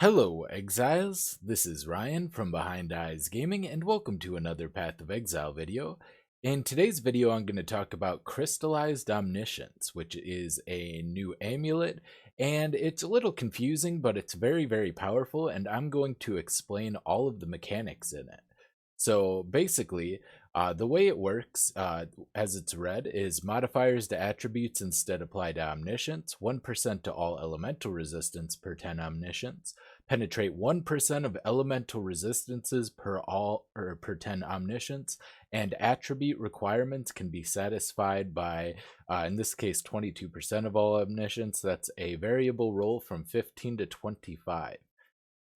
Hello, Exiles. This is Ryan from Behind Eyes Gaming, and welcome to another Path of Exile video. In today's video, I'm going to talk about Crystallized Omniscience, which is a new amulet, and it's a little confusing, but it's very, very powerful, and I'm going to explain all of the mechanics in it. So basically, the way it works, as it's read, is modifiers to attributes instead apply to omniscience, 1% to all elemental resistance per 10 omniscience, penetrate 1% of elemental resistances per 10 omniscience, and attribute requirements can be satisfied by, in this case, 22% of all omniscience. That's a variable roll from 15 to 25.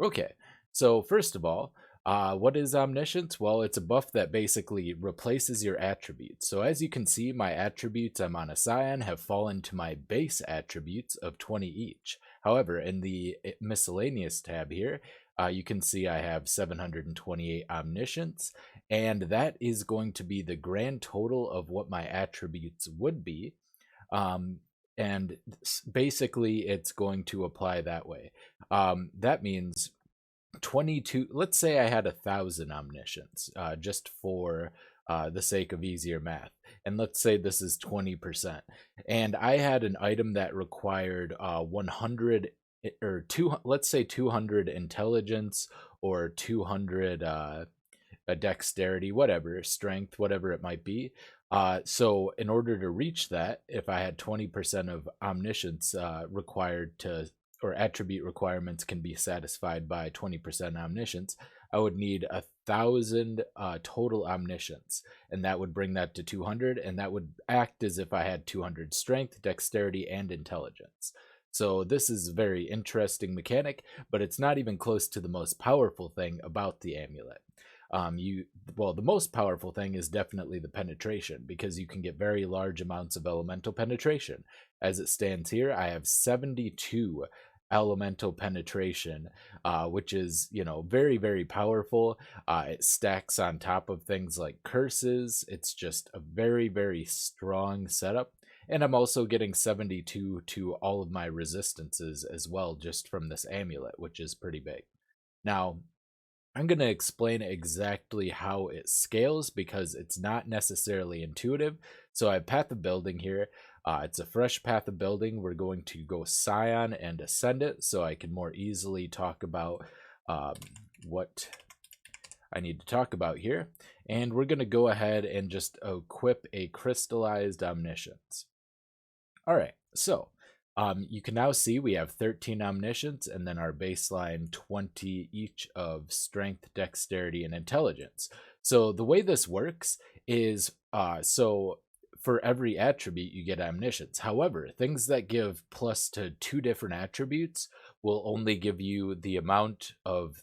Okay, so first of all, what is Omniscience? Well, it's a buff that basically replaces your attributes. So as you can see, my attributes I'm on a Scion have fallen to my base attributes of 20 each. However, in the miscellaneous tab here, you can see I have 728 Omniscience, and that is going to be the grand total of what my attributes would be. And basically, it's going to apply that way. That means 22, let's say I had 1,000 omniscience, just for the sake of easier math, and let's say this is 20%, and I had an item that required 100 or 2, let's say 200 intelligence or 200 a dexterity, whatever, strength, whatever it might be. So in order to reach that, if I had 20% of omniscience required to, or attribute requirements can be satisfied by 20% omniscience, I would need 1,000 total omniscience, and that would bring that to 200, and that would act as if I had 200 strength, dexterity, and intelligence. So this is a very interesting mechanic, but it's not even close to the most powerful thing about the amulet. The most powerful thing is definitely the penetration, because you can get very large amounts of elemental penetration. As it stands here, I have 72 elemental penetration, which is, very, very powerful. It stacks on top of things like curses. It's just a very, very strong setup. And I'm also getting 72 to all of my resistances as well, just from this amulet, which is pretty big. Now, I'm going to explain exactly how it scales because it's not necessarily intuitive. So I have Path of Building here. It's a fresh Path of Building. We're going to go Scion and Ascend it so I can more easily talk about what I need to talk about here. And we're going to go ahead and just equip a Crystallized Omniscience. All right, so you can now see we have 13 omniscience and then our baseline 20 each of strength, dexterity, and intelligence. So the way this works is, so for every attribute you get omniscience. However, things that give plus to 2 different attributes will only give you the amount of,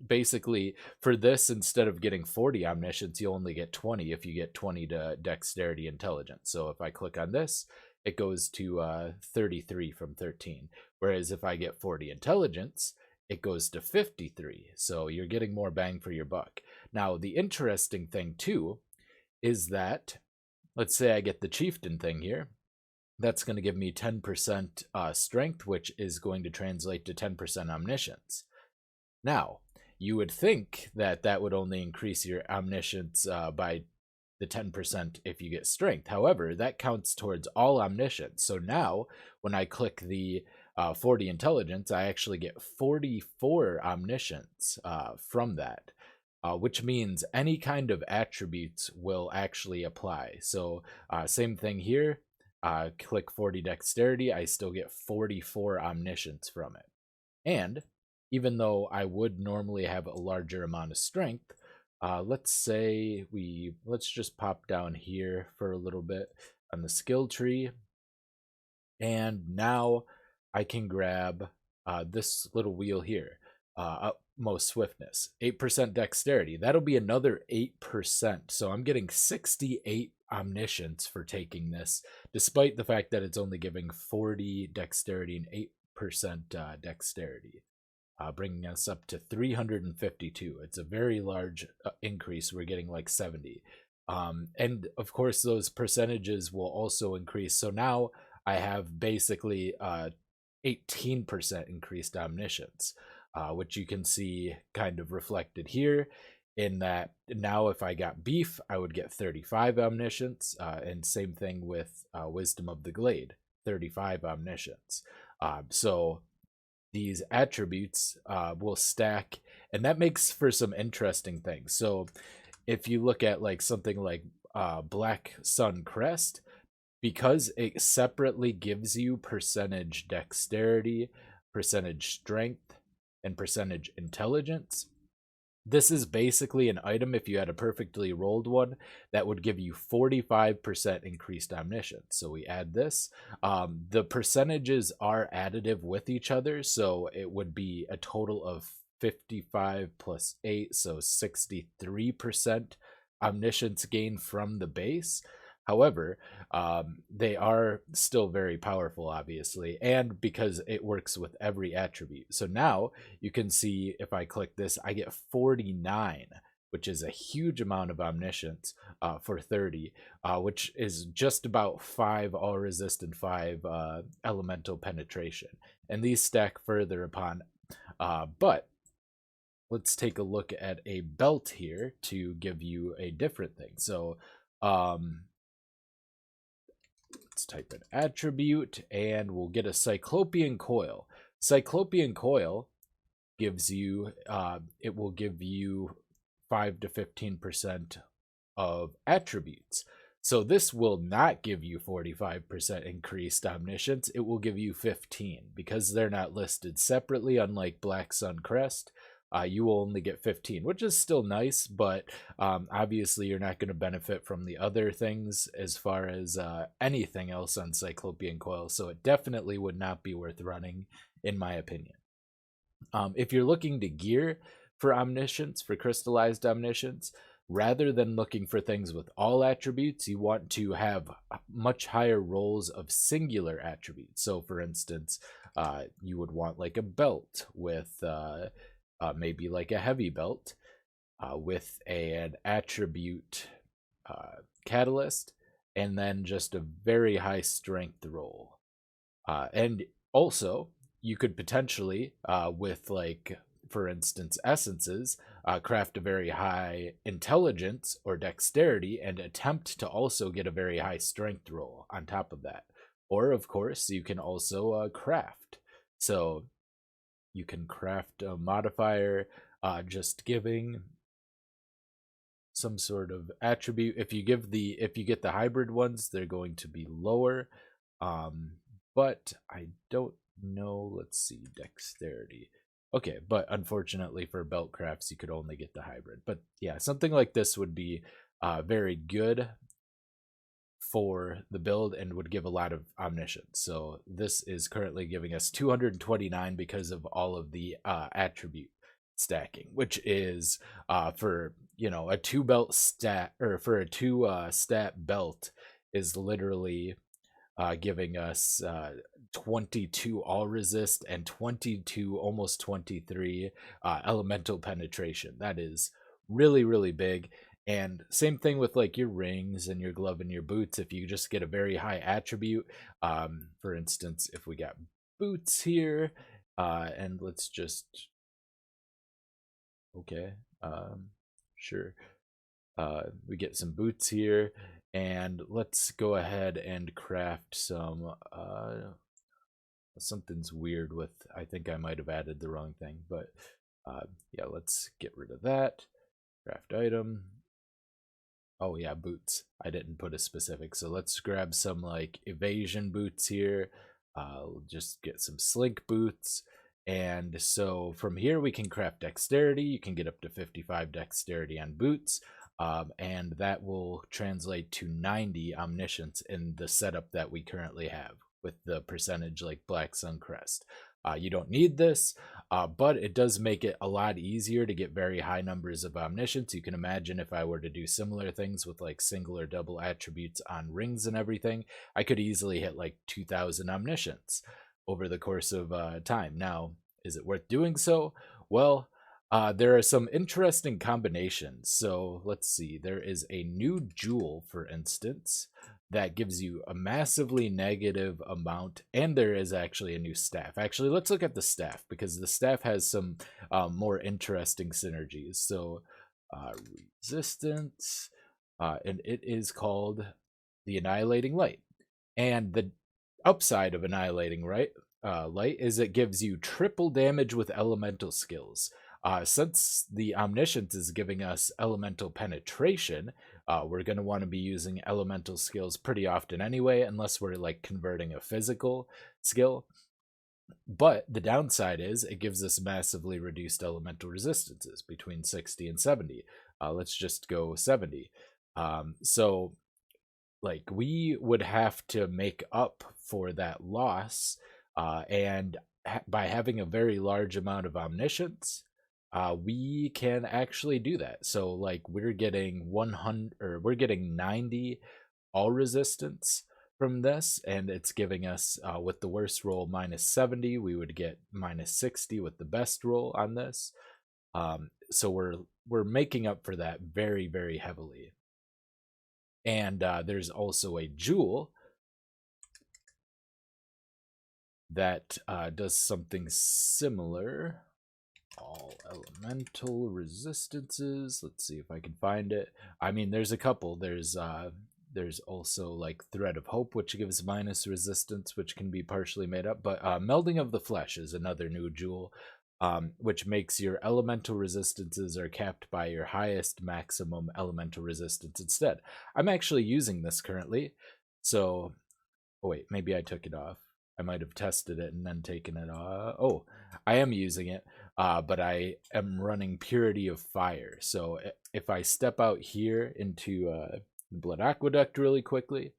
basically for this, instead of getting 40 omniscience, you only get 20 if you get 20 to dexterity, intelligence. So if I click on this, it goes to 33 from 13. Whereas if I get 40 intelligence, it goes to 53. So you're getting more bang for your buck. Now, the interesting thing too is that, let's say I get the chieftain thing here. That's going to give me 10% strength, which is going to translate to 10% omniscience. Now, you would think that that would only increase your omniscience by the 10% if you get strength. However, that counts towards all omniscience. So now when I click the 40 intelligence, I actually get 44 omniscience from that, which means any kind of attributes will actually apply. So same thing here, click 40 dexterity, I still get 44 omniscience from it. And even though I would normally have a larger amount of strength, let's say let's just pop down here for a little bit on the skill tree. And now I can grab this little wheel here, utmost swiftness, 8% dexterity. That'll be another 8%. So I'm getting 68 omniscience for taking this, despite the fact that it's only giving 40 dexterity and 8% dexterity. Bringing us up to 352. It's a very large increase. We're getting like 70. And of course, those percentages will also increase. So now I have basically 18% increased omniscience. which you can see kind of reflected here in that now if I got beef, I would get 35 omniscience, and same thing with wisdom of the glade, 35 omniscience. So these attributes will stack, and that makes for some interesting things. So if you look at like something like Black Sun Crest, because it separately gives you percentage dexterity, percentage strength, and percentage intelligence, this is basically an item, if you had a perfectly rolled one, that would give you 45% increased omniscience. So we add this. The percentages are additive with each other, so it would be a total of 55 plus 8, so 63% omniscience gain from the base. However, they are still very powerful, obviously, and because it works with every attribute. So now you can see if I click this, I get 49, which is a huge amount of omniscience for 30, which is just about 5 all resist and 5 elemental penetration. And these stack further upon, but let's take a look at a belt here to give you a different thing. So let's type in attribute and we'll get a Cyclopean Coil. Cyclopean Coil gives you, it will give you 5 to 15% of attributes. So this will not give you 45% increased omniscience. It will give you 15 because they're not listed separately, unlike Black Sun Crest. You will only get 15, which is still nice, but obviously you're not going to benefit from the other things as far as anything else on Cyclopean Coil, so it definitely would not be worth running, in my opinion. If you're looking to gear for Omniscience, for Crystallized Omniscience, rather than looking for things with all attributes, you want to have much higher rolls of singular attributes. So, for instance, you would want like a belt with... maybe like a heavy belt with an attribute catalyst, and then just a very high strength roll. And also, you could potentially, with like, for instance, essences, craft a very high intelligence or dexterity and attempt to also get a very high strength roll on top of that. Or, of course, you can also craft. So you can craft a modifier just giving some sort of attribute. If you get the hybrid ones, they're going to be lower. But I don't know. Let's see, dexterity. Okay, but unfortunately for belt crafts, you could only get the hybrid. But yeah, something like this would be very good for the build and would give a lot of omniscience. So this is currently giving us 229 because of all of the attribute stacking, which is for, you know, a 2 belt stat, or for a 2 stat belt is literally giving us 22 all resist and 22, almost 23 elemental penetration. That is really, really big. And same thing with like your rings and your glove and your boots. If you just get a very high attribute, for instance, if we got boots here, and let's just, okay, sure, we get some boots here, and let's go ahead and craft some, something's weird with, I think I might have added the wrong thing, but yeah, let's get rid of that. Craft item. Oh yeah, boots. I didn't put a specific, so let's grab some like evasion boots here. We'll just get some slink boots. And so from here we can craft dexterity. You can get up to 55 dexterity on boots. And that will translate to 90 omniscience in the setup that we currently have with the percentage like Black Sun Crest. You don't need this, but it does make it a lot easier to get very high numbers of omniscience. You can imagine if I were to do similar things with like single or double attributes on rings and everything, I could easily hit like 2,000 omniscience over the course of time. Now, is it worth doing so? Well, there are some interesting combinations. So let's see. There is a new jewel, for instance, that gives you a massively negative amount, and there is actually a new staff. Actually, let's look at the staff, because the staff has some more interesting synergies. So resistance, and it is called the Annihilating Light. And the upside of Annihilating Light is it gives you triple damage with elemental skills. Since the Omniscience is giving us elemental penetration, we're going to want to be using elemental skills pretty often anyway, unless we're like converting a physical skill. But the downside is it gives us massively reduced elemental resistances between 60 and 70. Let's just go 70. So like we would have to make up for that loss, and by having a very large amount of Omniscience, we can actually do that. So like we're getting 100, or we're getting 90 all resistance from this, and it's giving us with the worst roll minus 70. We would get minus 60 with the best roll on this. So we're making up for that very, very heavily. And there's also a jewel that does something similar. All elemental resistances. Let's see if I can find it. I mean, there's a couple. There's also like Thread of Hope, which gives minus resistance, which can be partially made up. But Melding of the Flesh is another new jewel, which makes your elemental resistances are capped by your highest maximum elemental resistance instead. I'm actually using this currently. So, oh wait, maybe I took it off. I might have tested it and then taken it off. Oh, I am using it, but I am running Purity of Fire. So if I step out here into the Blood Aqueduct really quickly,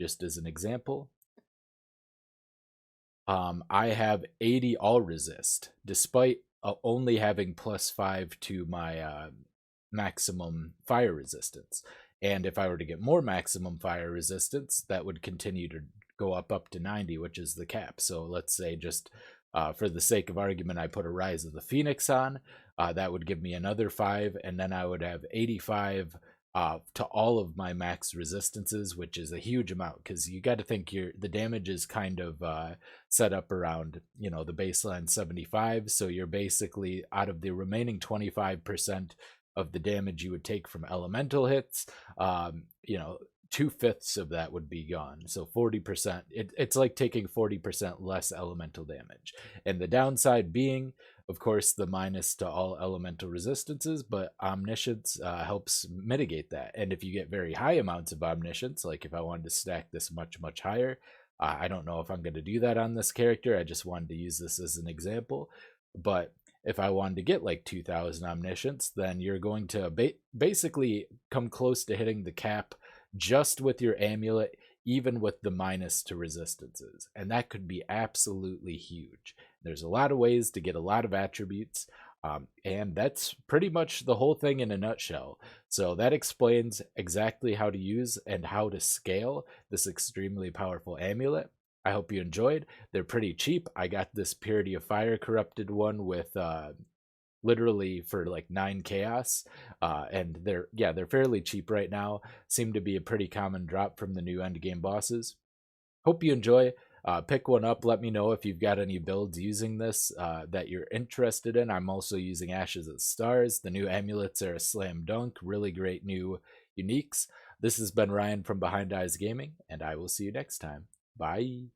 just as an example, I have 80 all resist, despite only having +5 to my maximum fire resistance. And if I were to get more maximum fire resistance, that would continue to go up to 90, which is the cap. So let's say just for the sake of argument, I put a Rise of the Phoenix on. That would give me another 5, and then I would have 85 to all of my max resistances, which is a huge amount, because you got to think the damage is kind of set up around, you know, the baseline 75. So you're basically, out of the remaining 25% of the damage you would take from elemental hits, you know, 2/5 of that would be gone. So 40%, it's like taking 40% less elemental damage. And the downside being, of course, the minus to all elemental resistances, but Omniscience helps mitigate that. And if you get very high amounts of Omniscience, like if I wanted to stack this much, much higher, I don't know if I'm going to do that on this character. I just wanted to use this as an example. But if I wanted to get like 2,000 Omniscience, then you're going to basically come close to hitting the cap just with your amulet, even with the minus to resistances. And that could be absolutely huge. There's a lot of ways to get a lot of attributes, and that's pretty much the whole thing in a nutshell. So that explains exactly how to use and how to scale this extremely powerful amulet. I hope you enjoyed. They're pretty cheap. I got this Purity of Fire corrupted one with literally for like 9 chaos, and they're fairly cheap right now. Seem to be a pretty common drop from the new endgame bosses. Hope you enjoy. Pick one up. Let me know if you've got any builds using this that you're interested in. I'm also using Ashes of Stars. The new amulets are a slam dunk. Really great new uniques. This has been Ryan from Behind Eyes Gaming, and I will see you next time. Bye.